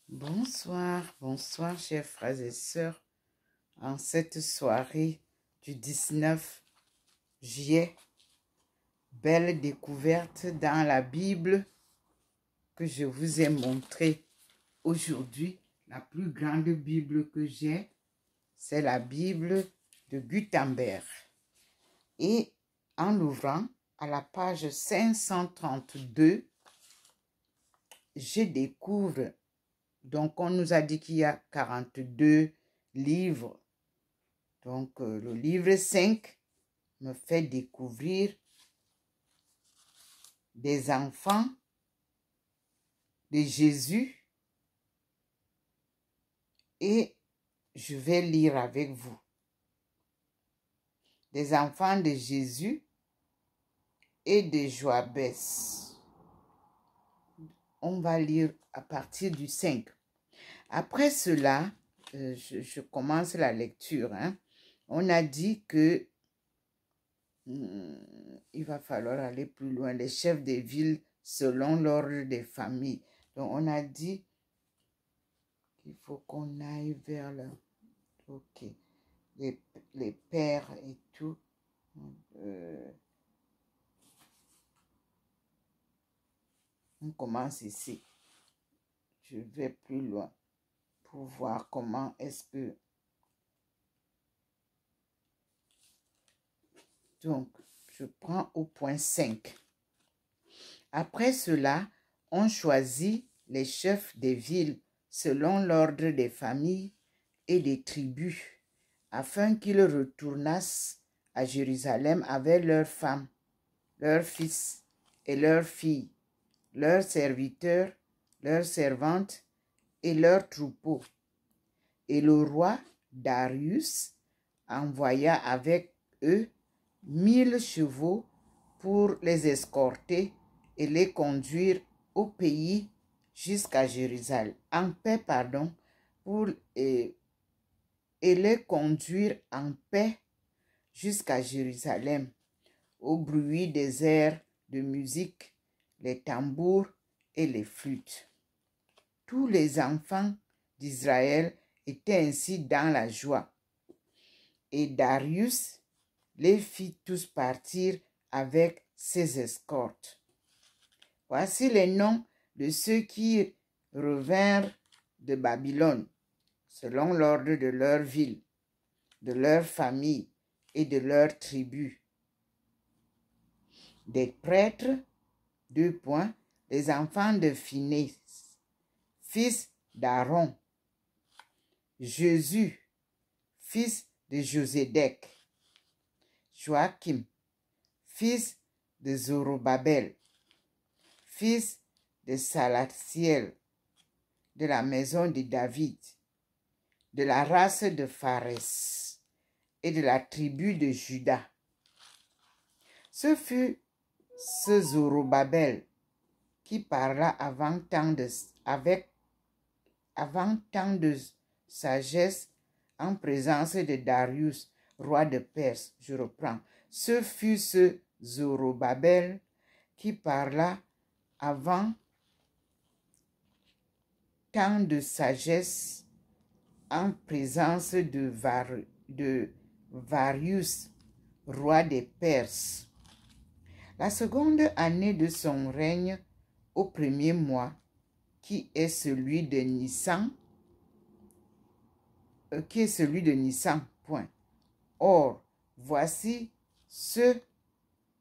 Bonsoir, bonsoir chers frères et sœurs. En cette soirée du 19 juillet, belle découverte dans la Bible que je vous ai montrée aujourd'hui. La plus grande Bible que j'ai, c'est la Bible de Gutenberg. Et en ouvrant à la page 532, je découvre. Donc, on nous a dit qu'il y a 42 livres. Donc, le livre 5 me fait découvrir des enfants de Jésus et je vais lire avec vous. Des enfants de Jésus et de Joabès. On va lire à partir du 5. Après cela, je commence la lecture. On a dit que il va falloir aller plus loin. Les chefs des villes selon l'ordre des familles. Donc, on a dit qu'il faut qu'on aille vers le... Ok. Les pères et tout. On commence ici. Je vais plus loin pour voir comment est-ce que... Donc, je prends au point 5. Après cela, on choisit les chefs des villes selon l'ordre des familles et des tribus, afin qu'ils retournassent à Jérusalem avec leurs femmes, leurs fils et leurs filles, leurs serviteurs, leurs servantes et leurs troupeaux. Et le roi Darius envoya avec eux 1000 chevaux pour les escorter et les conduire au pays jusqu'à Jérusalem, en paix, et les conduire en paix jusqu'à Jérusalem, au bruit des airs de musique, les tambours et les flûtes. Tous les enfants d'Israël étaient ainsi dans la joie. Et Darius les fit tous partir avec ses escortes. Voici les noms de ceux qui revinrent de Babylone, selon l'ordre de leur ville, de leur famille et de leur tribu. Des prêtres, les enfants de Phinehas, fils d'Aaron, Jésus, fils de Josédek, Joachim, fils de Zorobabel, fils de Salatiel, de la maison de David, de la race de Pharès et de la tribu de Juda. Ce fut ce Zorobabel qui parla avant tant de sagesse en présence de Darius, roi de Perse. Je reprends. Ce fut ce Zorobabel qui parla avant tant de sagesse en présence de Varius, roi des Perses. La seconde année de son règne, au premier mois, qui est celui de Nissan, point. Or, voici ceux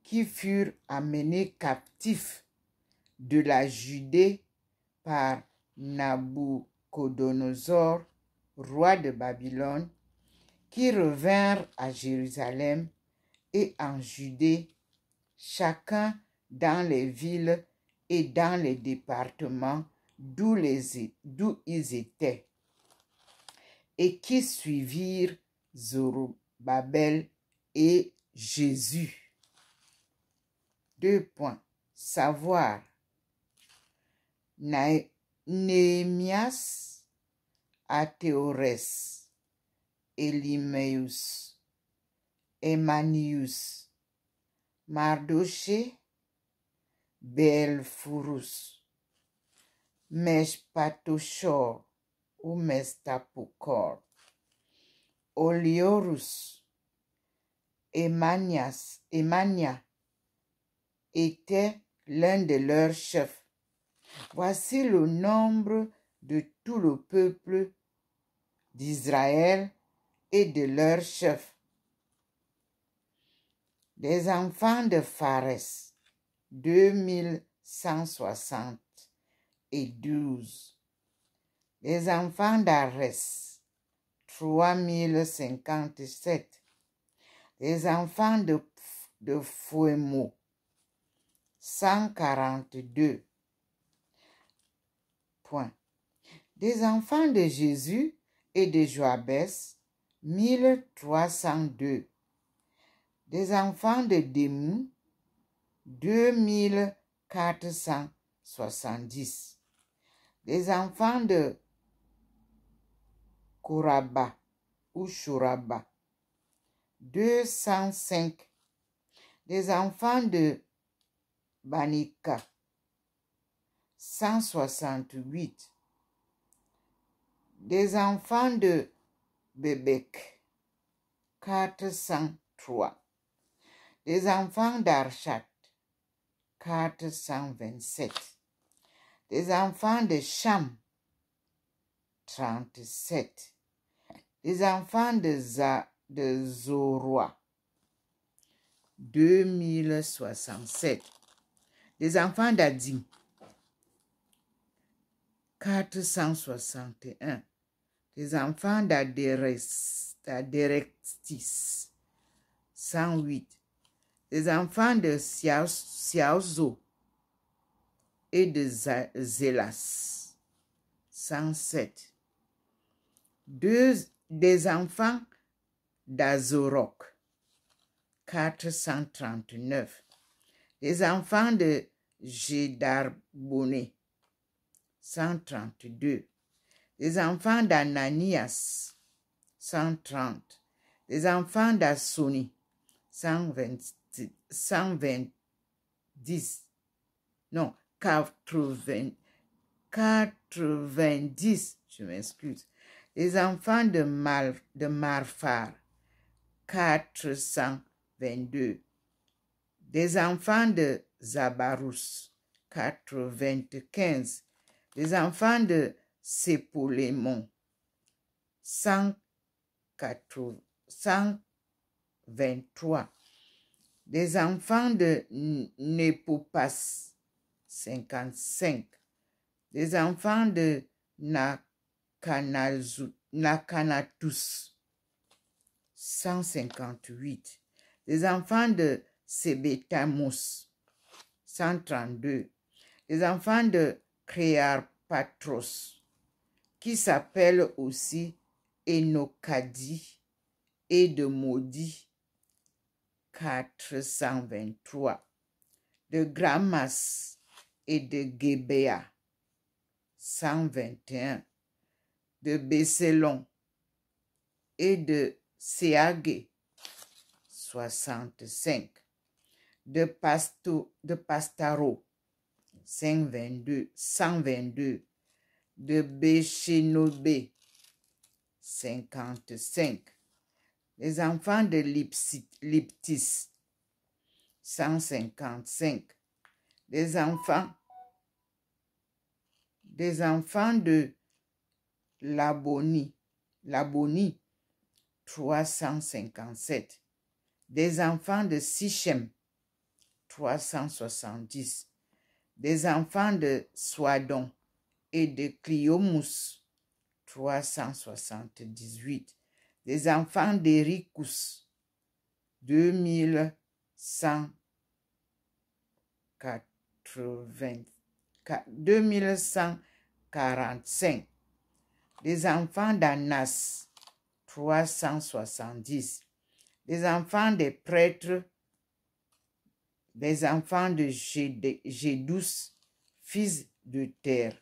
qui furent amenés captifs de la Judée par Nabuchodonosor, roi de Babylone, qui revinrent à Jérusalem et en Judée, chacun dans les villes et dans les départements d'où ils étaient, et qui suivirent Zorobabel et Jésus. Savoir. Néhémias, Athéorès, Eliméus, Emanius, Mardoché, Belphurus, Meshpatoshor ou Mestapokor, Oliorus, Emania était l'un de leurs chefs. Voici le nombre de tout le peuple d'Israël et de leurs chefs. Des enfants de Phares, 2172. Des enfants d'Arès, 3057. Des enfants de Fouemo, 142. Point. Des enfants de Jésus et de Joabès, 1302. Des enfants de Démou, 2470. Des enfants de Koraba ou Shuraba, 205. Des enfants de Banika, 168. Des enfants de Bébek, 403. Des enfants d'Archat, 427. Des enfants de Cham, 37. Des enfants de Zoroa, 2067. Des enfants d'Adim, 461. Des enfants d'Aderectis, 108. Des enfants de Siaozo et de Zélas, 107. Des enfants d'Azorok, 439. Des enfants de Gédarboné, 132. Des enfants d'Ananias, 130. Des enfants d'Assoni, 120. Non, 90, je m'excuse. Les enfants de Marfar, 422. Des enfants de Zabarus, 95. Des enfants de Sépolémon, 123. Des enfants de Népopas, 55. Des enfants de Nakanatus, 158. Des enfants de Sebetamos, 132. Des enfants de Créarpatros, qui s'appellent aussi Enokadi, et de Maudit, 423. De Grammas et de Gébéa, 121. De Besselon et de Séagé, 65. De Pastaro, 122. De Béchénobé, 55. Les enfants de Liptis, 155. Des enfants de Laboni, 357. Des enfants de Sichem, 370. Des enfants de Soadon et de Cliomus, 378. Des enfants d'Ericus, 2145. Des enfants d'Anas, 370. Des enfants des prêtres, des enfants de Jédus, fils de Terre,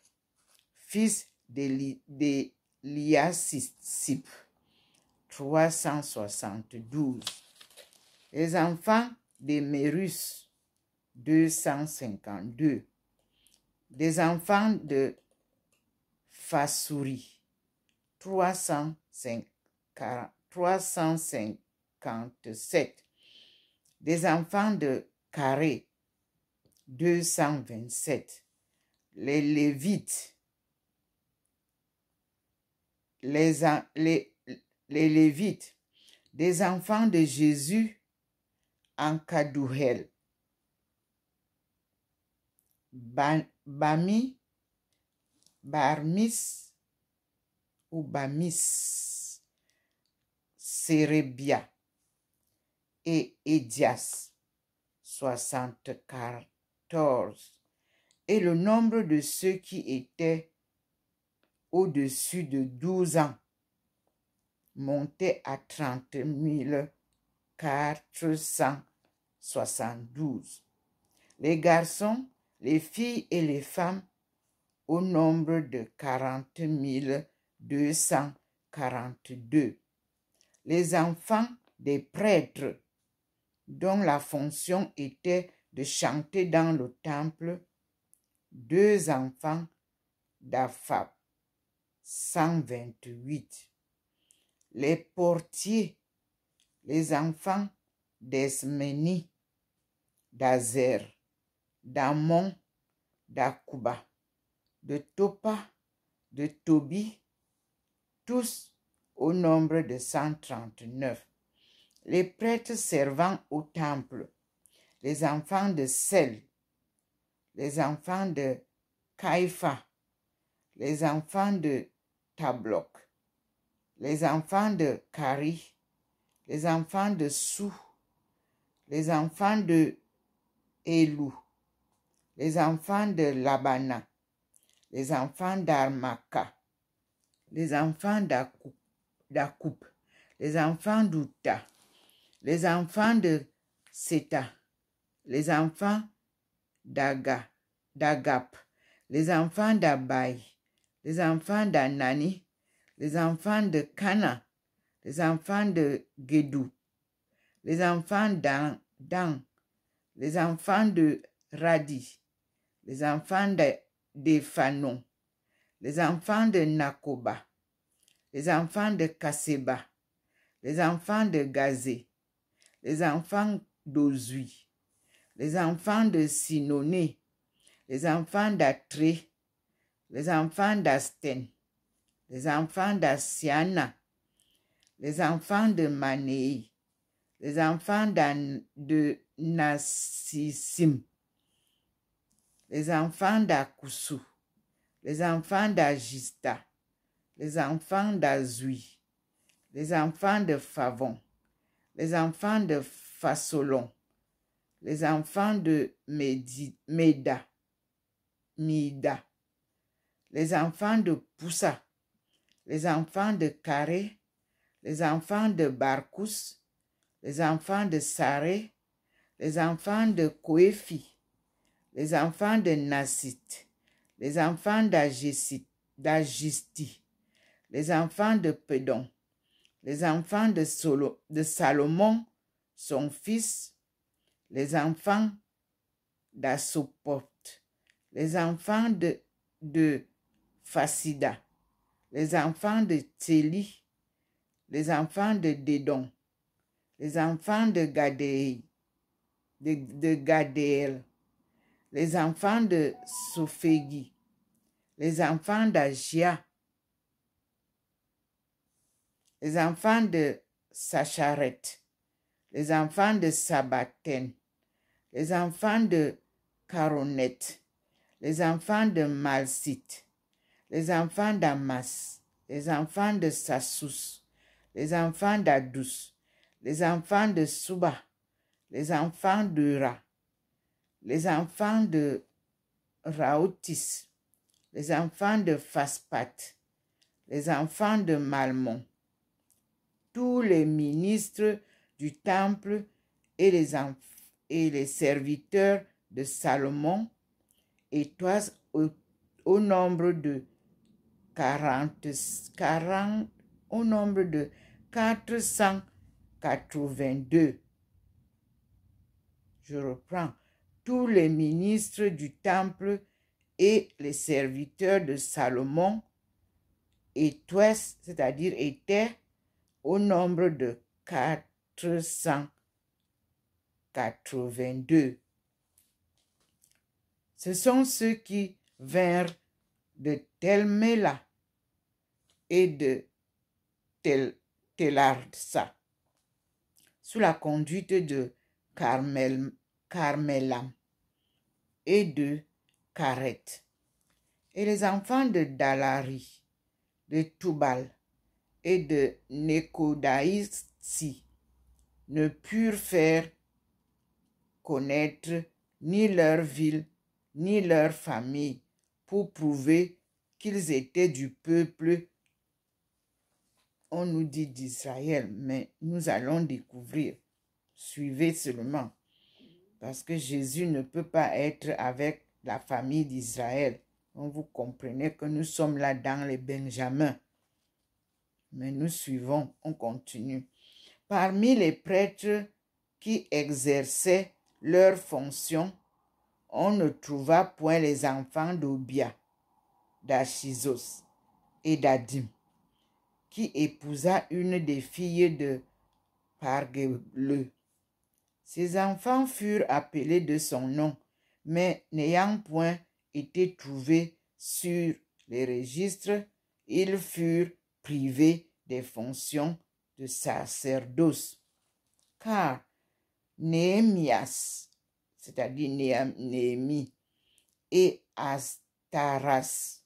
fils d'Eliasip, 372. Les enfants de Mérus, 252. Des enfants de Fassouri, 357. Des enfants de Carré, 227. Les Lévites, les Lévites, des enfants de Jésus en Kadouhel, Bami, Barmis ou Bamis, Sérébia et Édias, 74. Et le nombre de ceux qui étaient au-dessus de 12 ans montait à 30 472. Les garçons, les filles et les femmes au nombre de 40 242. Les enfants des prêtres, dont la fonction était de chanter dans le temple, 2 enfants d'Aphab, 128. Les portiers, les enfants d'Esméni, d'Azer, d'Amon, d'Akuba, de Topa, de Tobi, tous au nombre de 139. Les prêtres servant au temple, les enfants de Sel, les enfants de Caïpha, les enfants de Tabloc, les enfants de Kari, les enfants de Sou, les enfants de Elou, les enfants de Labana, les enfants d'Armaka, les enfants d'Akoup, les enfants d'Outa, les enfants de Seta, les enfants d'Agap, les enfants d'Abaï, les enfants d'Anani, les enfants de Cana, les enfants de Guédou, les enfants d'An, les enfants de Radi, les enfants d'Ephanon, les enfants de Nakoba, les enfants de Kaseba, les enfants de Gazé, les enfants d'Ozui, les enfants de Sinoné, les enfants d'Atré, les enfants d'Asten, les enfants d'Asiana, les enfants de Manéi, les enfants de Nassissim, les enfants d'Akoussou, les enfants d'Agista, les enfants d'Azui, les enfants de Favon, les enfants de Fasolon, les enfants de Mida, les enfants de Poussa, les enfants de Carré, les enfants de Barkous, les enfants de Saré, les enfants de Koéfi, les enfants de Nassit, les enfants d'Agisti, les enfants de Pédon, les enfants de Salomon, son fils, les enfants d'Assopot, les enfants de Fasida, les enfants de Tséli, les enfants de Dédon, les enfants de Gadéel, les enfants de Sophégui, les enfants d'Agia, les enfants de Sacharet, les enfants de Sabaten, les enfants de Caronet, les enfants de Malsit, les enfants d'Amas, les enfants de Sassous, les enfants d'Adous, les enfants de Souba, les enfants de Ra, les enfants de Raotis, les enfants de Faspat, les enfants de Malmon, tous les ministres du temple et les serviteurs de Salomon, et toi au nombre de 482. Je reprends. Tous les ministres du temple et les serviteurs de Salomon, c'est-à-dire était au nombre de 482. Ce sont ceux qui vinrent de Tel-Méla et de Telarsa, sous la conduite de Carmelam et de Karet. Et les enfants de Dalari, de Tubal et de Nekodaïsi ne purent faire connaître ni leur ville, ni leur famille, pour prouver qu'ils étaient du peuple, on nous dit d'Israël, mais nous allons découvrir. Suivez seulement, parce que Jésus ne peut pas être avec la famille d'Israël. Donc vous comprenez que nous sommes là dans les Benjamins. Mais nous suivons, on continue. Parmi les prêtres qui exerçaient leurs fonctions, on ne trouva point les enfants d'Obia, d'Achizos et d'Adim, qui épousa une des filles de Pargueleu. Ces enfants furent appelés de son nom, mais n'ayant point été trouvés sur les registres, ils furent privés des fonctions de sacerdoce. Car Néhémias, c'est-à-dire Néhémie, et Astaras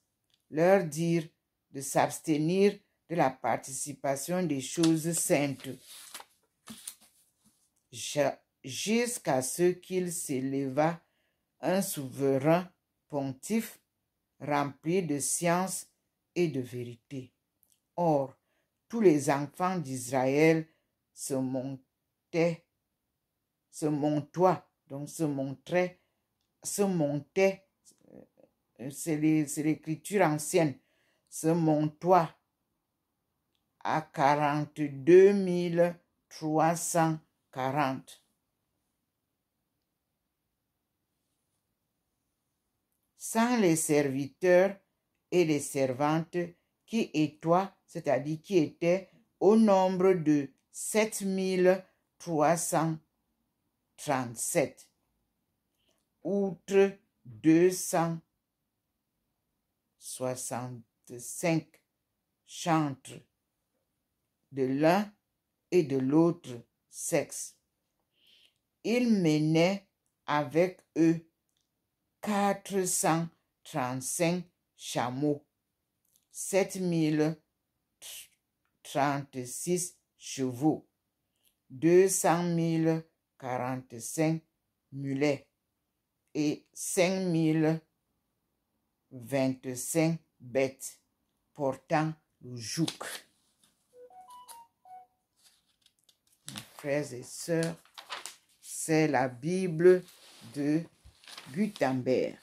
leur dirent de s'abstenir de la participation des choses saintes, jusqu'à ce qu'il s'éleva un souverain pontife rempli de science et de vérité. Or, tous les enfants d'Israël se montaient, c'est l'écriture ancienne, se montoient à 42 340. Sans les serviteurs et les servantes qui étaient au nombre de 7337, outre 265 chantres de l'un et de l'autre sexe. Ils menaient avec eux 435 chameaux, 7036 chevaux, 200 045 mulets et 5025 bêtes portant le joug. Mes frères et sœurs, c'est la Bible de Gutenberg.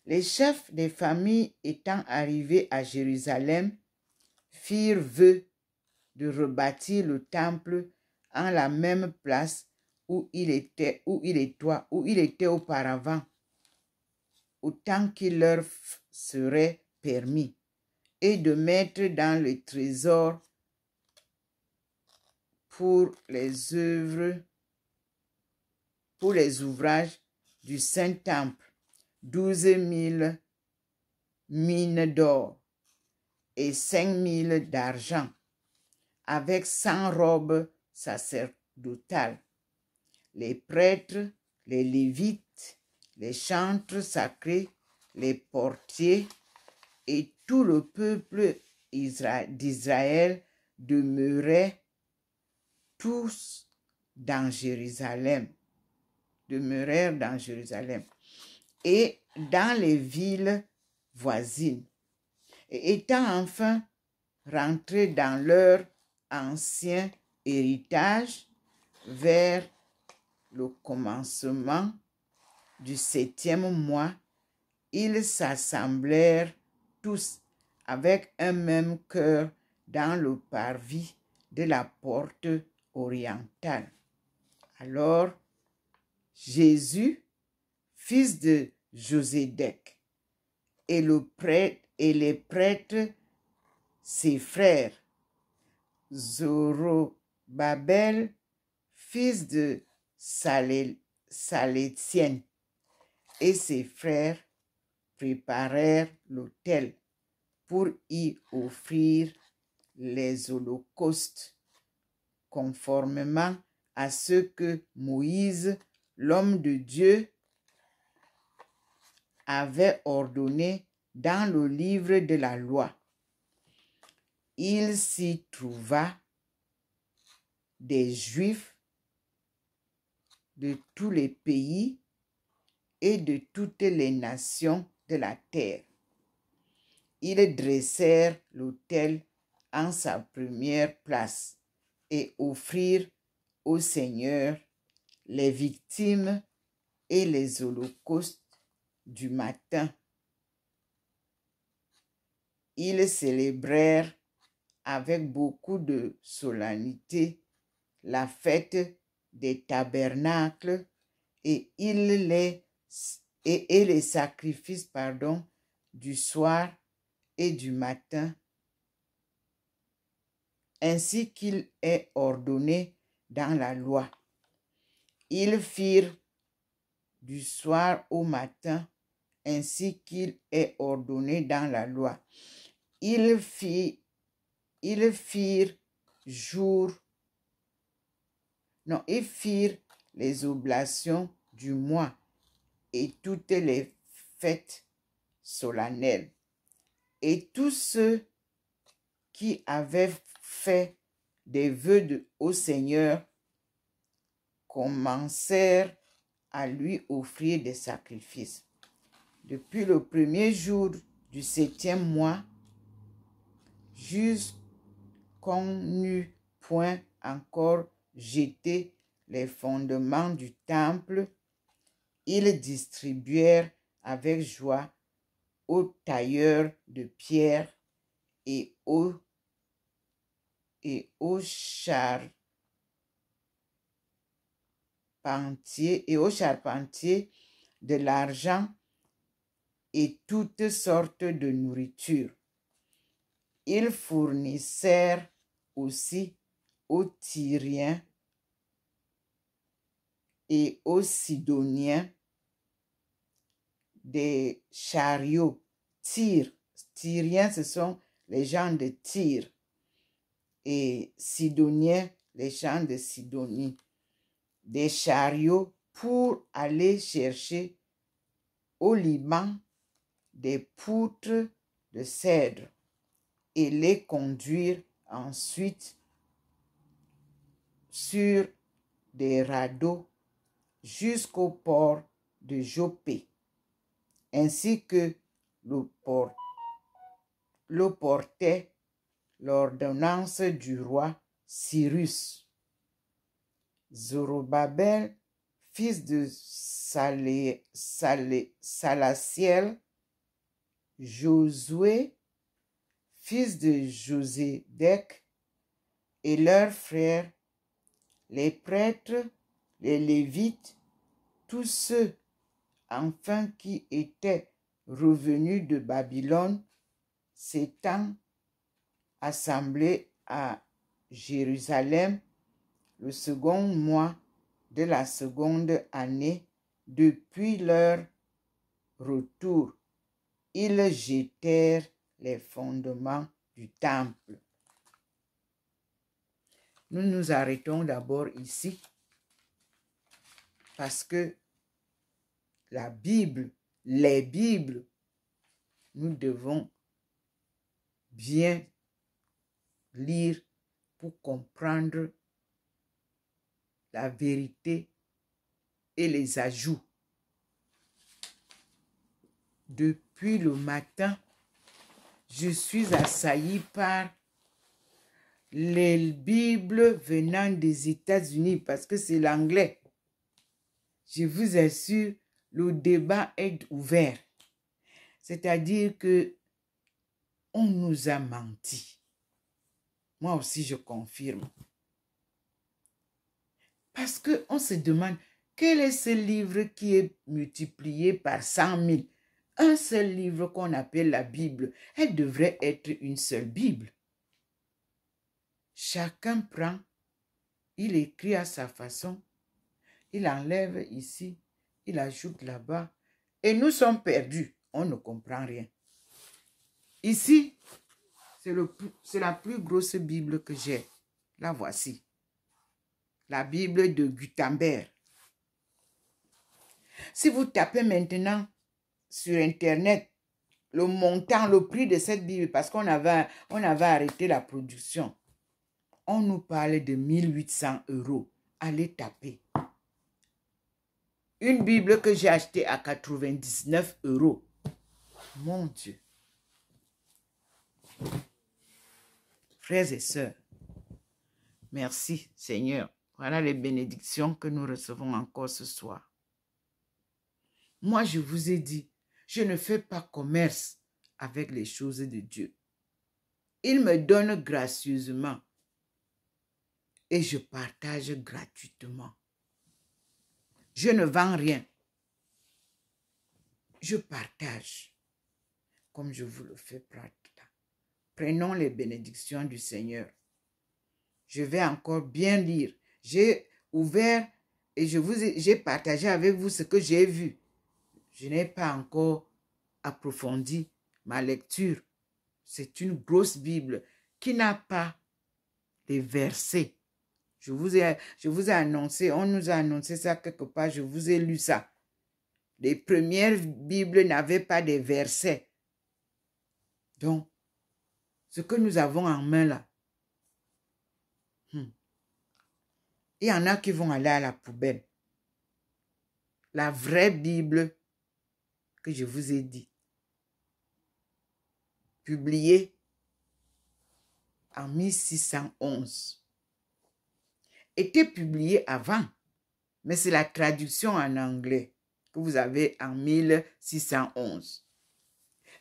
Les chefs des familles étant arrivés à Jérusalem firent vœu de rebâtir le temple en la même place où il était auparavant, autant qu'il leur serait permis, et de mettre dans le trésor pour les ouvrages du Saint-Temple 12 000 mines d'or et 5 000 d'argent, avec 100 robes sacerdotales. Les prêtres, les lévites, les chantres sacrés, les portiers et tout le peuple d'Israël demeuraient tous dans Jérusalem, et dans les villes voisines. Et étant enfin rentrés dans leur ancien héritage vers le commencement du 7e mois, ils s'assemblèrent tous avec un même cœur dans le parvis de la porte orientale. Alors, Jésus, fils de Josédek, et les prêtres, ses frères, Zorobabel, fils de Salétienne, et ses frères préparèrent l'autel pour y offrir les holocaustes, conformément à ce que Moïse, l'homme de Dieu, avait ordonné dans le livre de la loi. Il s'y trouva des Juifs de tous les pays et de toutes les nations de la terre. Ils dressèrent l'autel en sa première place et offrirent au Seigneur les victimes et les holocaustes du matin. Ils célébrèrent avec beaucoup de solennité la fête des tabernacles et les sacrifices du soir et du matin, ainsi qu'il est ordonné dans la loi. Ils firent du soir au matin, ainsi qu'il est ordonné dans la loi. Ils firent les oblations du mois et toutes les fêtes solennelles. Et tous ceux qui avaient fait des vœux au Seigneur commencèrent à lui offrir des sacrifices. Depuis le premier jour du 7e mois, jusqu'on n'eut point encore jeté les fondements du temple, ils distribuèrent avec joie aux tailleurs de pierre et aux charpentiers de l'argent et toutes sortes de nourriture. Ils fournissèrent aussi aux Tyriens et aux Sidoniens des chariots. Tyriens, ce sont les gens de Tyr, et Sidoniens, les gens de Sidonie, des chariots pour aller chercher au Liban des poutres de cèdre et les conduire ensuite sur des radeaux jusqu'au port de Jopé, ainsi que le portait l'ordonnance du roi Cyrus. Zorobabel, fils de Salatiel, Josué, fils de Josédek, et leurs frères, les prêtres, les Lévites, tous ceux enfin qui étaient revenus de Babylone, s'étant assemblés à Jérusalem le second mois de la seconde année depuis leur retour, ils jetèrent les fondements du temple. Nous nous arrêtons d'abord ici parce que la Bible, les Bibles, nous devons bien lire pour comprendre la vérité et les ajouts. Depuis le matin, je suis assailli par les Bibles venant des États-Unis parce que c'est l'anglais. Je vous assure, le débat est ouvert. C'est-à-dire que on nous a menti. Moi aussi, je confirme. Parce qu'on se demande, Quel est ce livre qui est multiplié par 100 000? Un seul livre qu'on appelle la Bible. Elle devrait être une seule Bible. Chacun prend, il écrit à sa façon, il enlève ici, il ajoute là-bas, et nous sommes perdus. On ne comprend rien. Ici, c'est la plus grosse Bible que j'ai. La voici. La Bible de Gutenberg. Si vous tapez maintenant sur Internet le montant, le prix de cette Bible, parce qu'on avait arrêté la production, on nous parle de 1800 €. Allez taper. Une Bible que j'ai achetée à 99 €. Mon Dieu. Frères et sœurs, merci Seigneur. Voilà les bénédictions que nous recevons encore ce soir. Moi, je vous ai dit, je ne fais pas commerce avec les choses de Dieu. Il me donne gracieusement et je partage gratuitement. Je ne vends rien. Je partage comme je vous le fais pratiquement. Prenons les bénédictions du Seigneur. Je vais encore bien lire. J'ai ouvert et j'ai partagé avec vous ce que j'ai vu. Je n'ai pas encore approfondi ma lecture. C'est une grosse Bible qui n'a pas les versets. Je vous ai annoncé, on nous a annoncé ça quelque part, je vous ai lu ça. Les premières Bibles n'avaient pas de versets. Donc, ce que nous avons en main là, il y en a qui vont aller à la poubelle. La vraie Bible que je vous ai dit, publiée en 1611, était publiée avant, mais c'est la traduction en anglais que vous avez en 1611.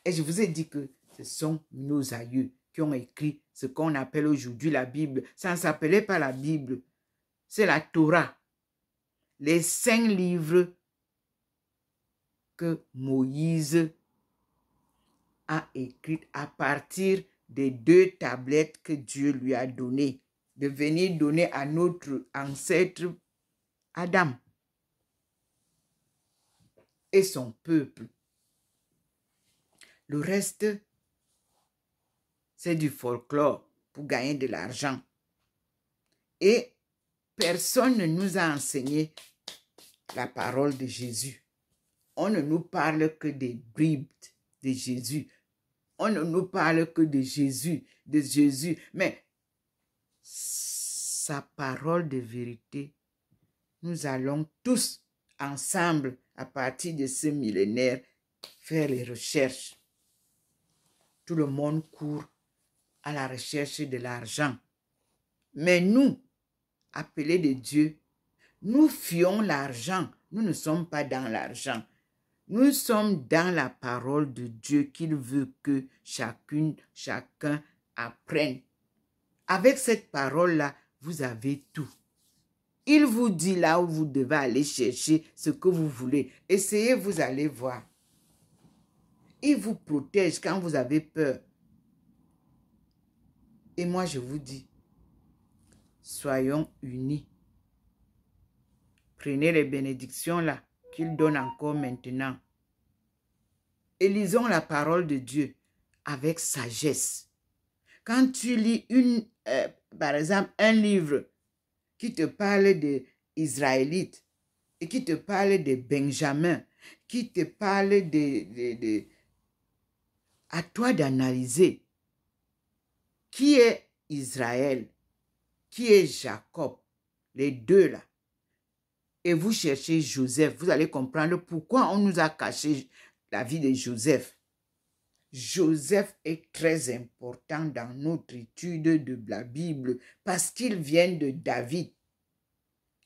Et je vous ai dit que ce sont nos aïeux qui ont écrit ce qu'on appelle aujourd'hui la Bible. Ça ne s'appelait pas la Bible, c'est la Torah. Les 5 livres que Moïse a écrits à partir des 2 tablettes que Dieu lui a données, de venir donner à notre ancêtre Adam et son peuple. Le reste, c'est du folklore pour gagner de l'argent. Et personne ne nous a enseigné la parole de Jésus. On ne nous parle que des bribes de Jésus. On ne nous parle que de Jésus, Mais sa parole de vérité, nous allons tous ensemble, à partir de ce millénaire, faire les recherches. Tout le monde court à la recherche de l'argent. Mais nous, appelés de Dieu, nous fuyons l'argent. Nous ne sommes pas dans l'argent. Nous sommes dans la parole de Dieu qu'il veut que chacun apprenne. Avec cette parole-là, vous avez tout. Il vous dit là où vous devez aller chercher ce que vous voulez. Essayez, vous allez voir. Il vous protège quand vous avez peur. Et moi, je vous dis, soyons unis. Prenez les bénédictions là qu'il donne encore maintenant. Et lisons la parole de Dieu avec sagesse. Quand tu lis par exemple, un livre qui te parle des Israélites et qui te parle de Benjamin, qui te parle à toi d'analyser qui est Israël, qui est Jacob, les deux là. Et vous cherchez Joseph, vous allez comprendre pourquoi on nous a caché la vie de Joseph. Joseph est très important dans notre étude de la Bible parce qu'il vient de David.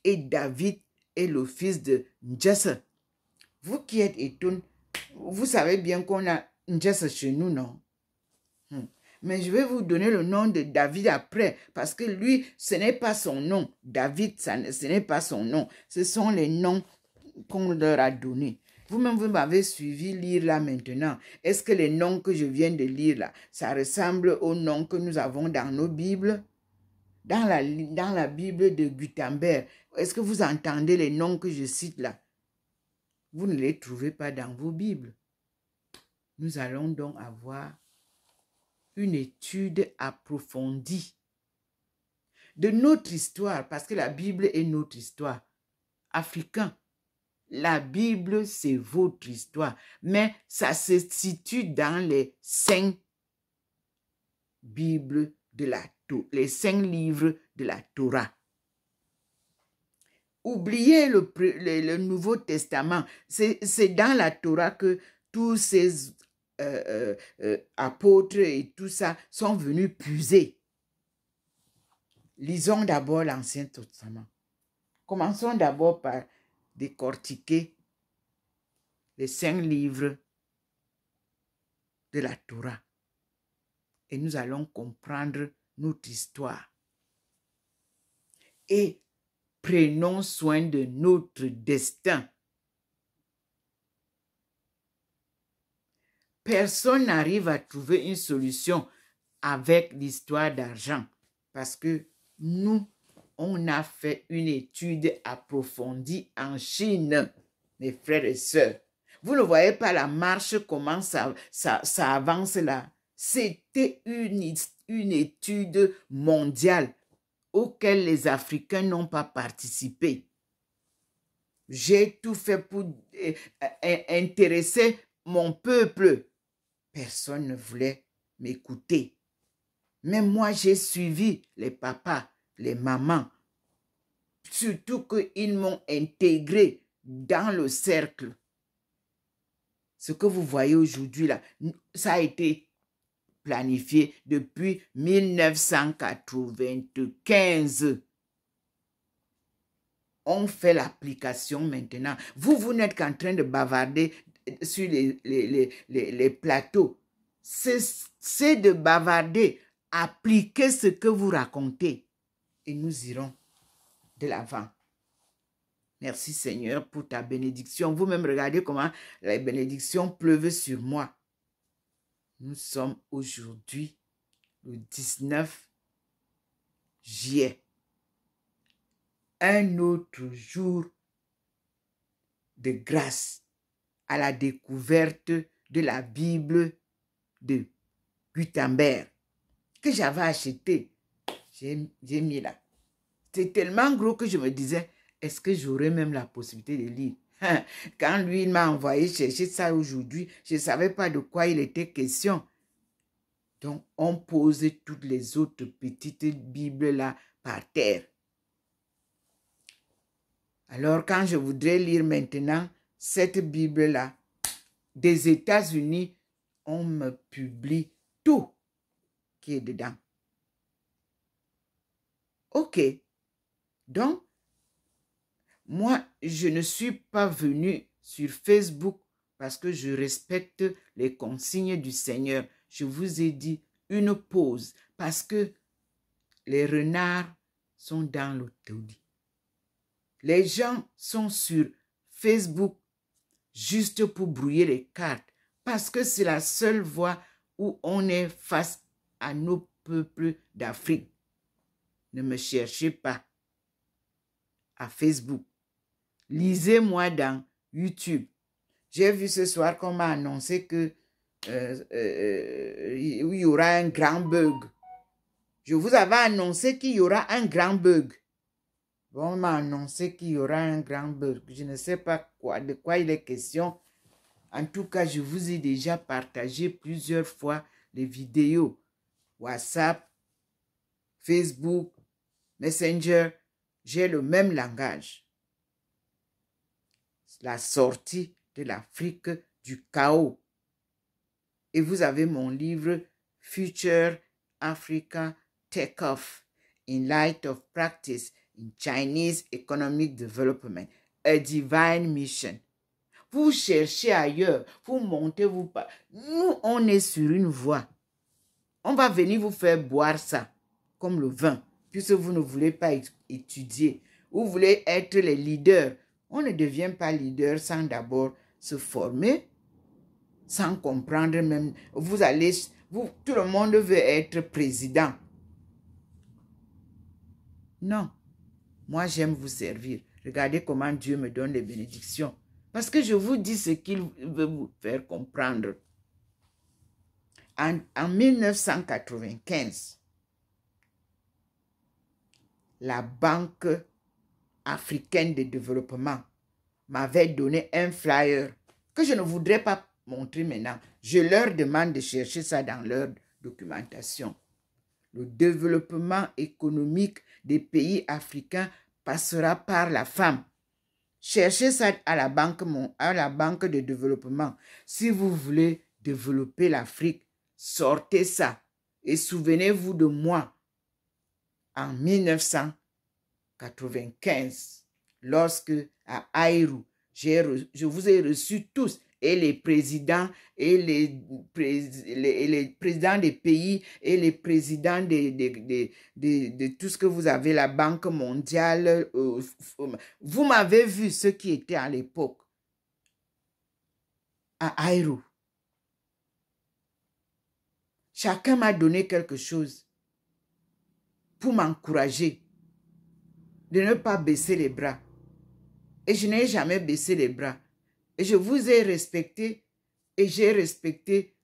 Et David est le fils de Jesse. Vous qui êtes étonnés, vous savez bien qu'on a Jesse chez nous, non? Mais je vais vous donner le nom de David après, parce que lui, ce n'est pas son nom. David, ce n'est pas son nom. Ce sont les noms qu'on leur a donnés. Vous-même, vous m'avez suivi lire là maintenant. Est-ce que les noms que je viens de lire là, ça ressemble aux noms que nous avons dans nos Bibles? Dans la Bible de Gutenberg, est-ce que vous entendez les noms que je cite là? Vous ne les trouvez pas dans vos Bibles. Nous allons donc avoir une étude approfondie de notre histoire, parce que la Bible est notre histoire. Africain, la Bible, c'est votre histoire, mais ça se situe dans les 5 Bibles de les 5 livres de la Torah. Oubliez le Nouveau Testament. C'est dans la Torah que tous ces apôtres et tout ça sont venus puiser. Lisons d'abord l'Ancien Testament. Commençons d'abord par décortiquer les 5 livres de la Torah. Et nous allons comprendre notre histoire. Et prenons soin de notre destin. Personne n'arrive à trouver une solution avec l'histoire d'argent parce que nous, on a fait une étude approfondie en Chine, mes frères et sœurs. Vous ne voyez pas la marche, comment ça avance là. C'était une étude mondiale auquel les Africains n'ont pas participé. J'ai tout fait pour intéresser mon peuple. Personne ne voulait m'écouter. Mais moi, j'ai suivi les papas, les mamans. Surtout qu'ils m'ont intégré dans le cercle. Ce que vous voyez aujourd'hui là, ça a été planifié depuis 1995. On fait l'application maintenant. Vous n'êtes qu'en train de bavarder sur les plateaux. C'est de bavarder. Appliquez ce que vous racontez. Et nous irons de l'avant. Merci Seigneur pour ta bénédiction. Vous-même regardez comment les bénédictions pleuvent sur moi. Nous sommes aujourd'hui le 19 juillet. Un autre jour de grâce à la découverte de la Bible de Gutenberg que j'avais acheté. J'ai mis là. C'est tellement gros que je me disais, est-ce que j'aurais même la possibilité de lire? Quand lui, il m'a envoyé chercher ça aujourd'hui, je ne savais pas de quoi il était question. Donc, on pose toutes les autres petites Bibles là par terre. Alors, quand je voudrais lire maintenant cette Bible-là, des États-Unis, on me publie tout qui est dedans. Ok. Donc, moi, je ne suis pas venu sur Facebook parce que je respecte les consignes du Seigneur. Je vous ai dit une pause parce que les renards sont dans le taudis. Les gens sont sur Facebook juste pour brouiller les cartes parce que c'est la seule voie où on est face à nos peuples d'Afrique. Ne me cherchez pas à Facebook. Lisez-moi dans YouTube. J'ai vu ce soir qu'on m'a annoncé que il y aura un grand bug. Je vous avais annoncé qu'il y aura un grand bug. Bon, on m'a annoncé qu'il y aura un grand bug. Je ne sais pas de quoi il est question. En tout cas, je vous ai déjà partagé plusieurs fois les vidéos. WhatsApp, Facebook, Messenger. J'ai le même langage. La sortie de l'Afrique du chaos. Et vous avez mon livre Future Africa Take-Off in Light of Practice in Chinese Economic Development, a Divine Mission. Vous cherchez ailleurs, vous montez, vous pas. Nous, on est sur une voie. On va venir vous faire boire ça, comme le vin, puisque vous ne voulez pas étudier. Vous voulez être les leaders. On ne devient pas leader sans d'abord se former, sans comprendre même. Tout le monde veut être président. Non, moi j'aime vous servir. Regardez comment Dieu me donne les bénédictions. Parce que je vous dis ce qu'il veut vous faire comprendre. En 1995, la Banque africaine de développement m'avait donné un flyer que je ne voudrais pas montrer maintenant. Je leur demande de chercher ça dans leur documentation. Le développement économique des pays africains passera par la femme. Cherchez ça à la banque de développement. Si vous voulez développer l'Afrique, sortez ça. Et souvenez-vous de moi en 1995, lorsque à Aïrou, je vous ai reçus tous, et les présidents, et les présidents des pays, et les présidents de tout ce que vous avez, la Banque mondiale. Vous m'avez vu ceux qui étaient à l'époque à Aïrou. Chacun m'a donné quelque chose pour m'encourager de ne pas baisser les bras. Et je n'ai jamais baissé les bras. Et je vous ai respecté et j'ai respecté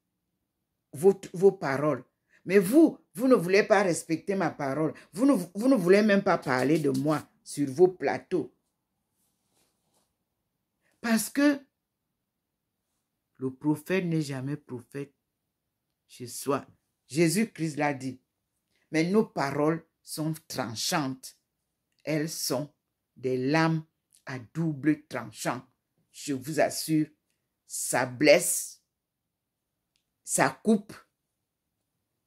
vos paroles. Mais vous ne voulez pas respecter ma parole. Vous ne voulez même pas parler de moi sur vos plateaux. Parce que le prophète n'est jamais prophète chez soi. Jésus-Christ l'a dit. Mais nos paroles sont tranchantes. Elles sont des lames à double tranchant. Je vous assure, ça blesse, ça coupe,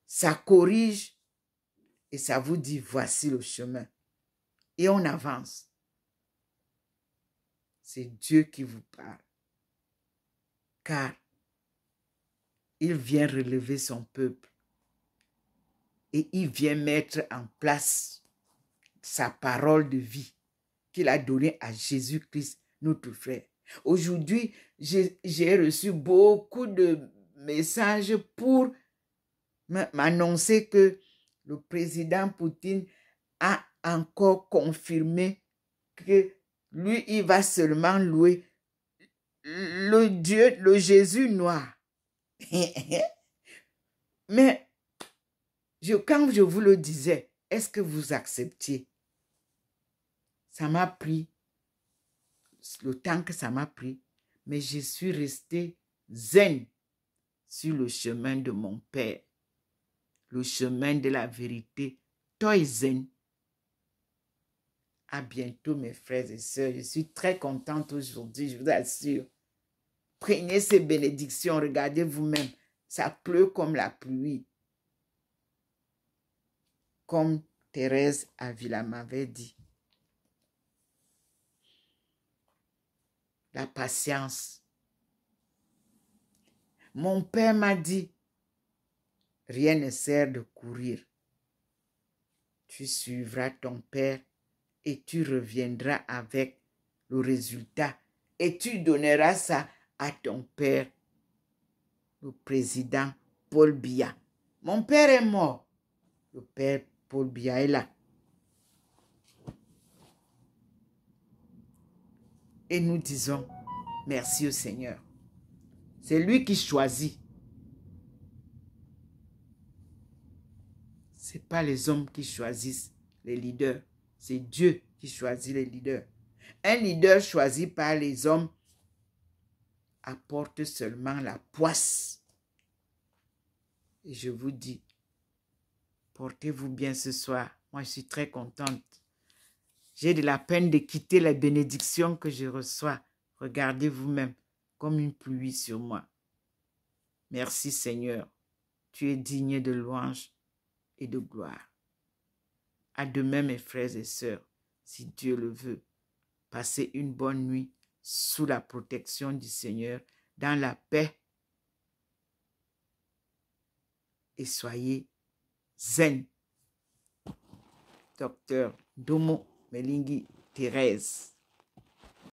ça corrige et ça vous dit voici le chemin. Et on avance. C'est Dieu qui vous parle. Car il vient relever son peuple et il vient mettre en place sa parole de vie qu'il a donnée à Jésus-Christ, notre frère. Aujourd'hui, j'ai reçu beaucoup de messages pour m'annoncer que le président Poutine a encore confirmé que lui, il va seulement louer le Dieu, le Jésus noir. Mais quand je vous le disais, est-ce que vous acceptiez? Ça m'a pris le temps que ça m'a pris, mais je suis resté zen sur le chemin de mon Père, le chemin de la vérité. Toi zen. À bientôt mes frères et sœurs. Je suis très contente aujourd'hui, je vous assure. Prenez ces bénédictions, regardez vous-même. Ça pleut comme la pluie. Comme Thérèse Avila m'avait dit. La patience. Mon père m'a dit, rien ne sert de courir. Tu suivras ton père et tu reviendras avec le résultat. Et tu donneras ça à ton père, le président Paul Biya. Mon père est mort. Le père Paul Biya est là. Et nous disons merci au Seigneur. C'est lui qui choisit. Ce n'est pas les hommes qui choisissent les leaders. C'est Dieu qui choisit les leaders. Un leader choisi par les hommes apporte seulement la poisse. Et je vous dis, portez-vous bien ce soir. Moi, je suis très contente. J'ai de la peine de quitter les bénédictions que je reçois. Regardez vous-même comme une pluie sur moi. Merci Seigneur. Tu es digne de louange et de gloire. À demain mes frères et sœurs, si Dieu le veut. Passez une bonne nuit sous la protection du Seigneur, dans la paix et soyez zen. Docteur Domo Melingi Thérèse.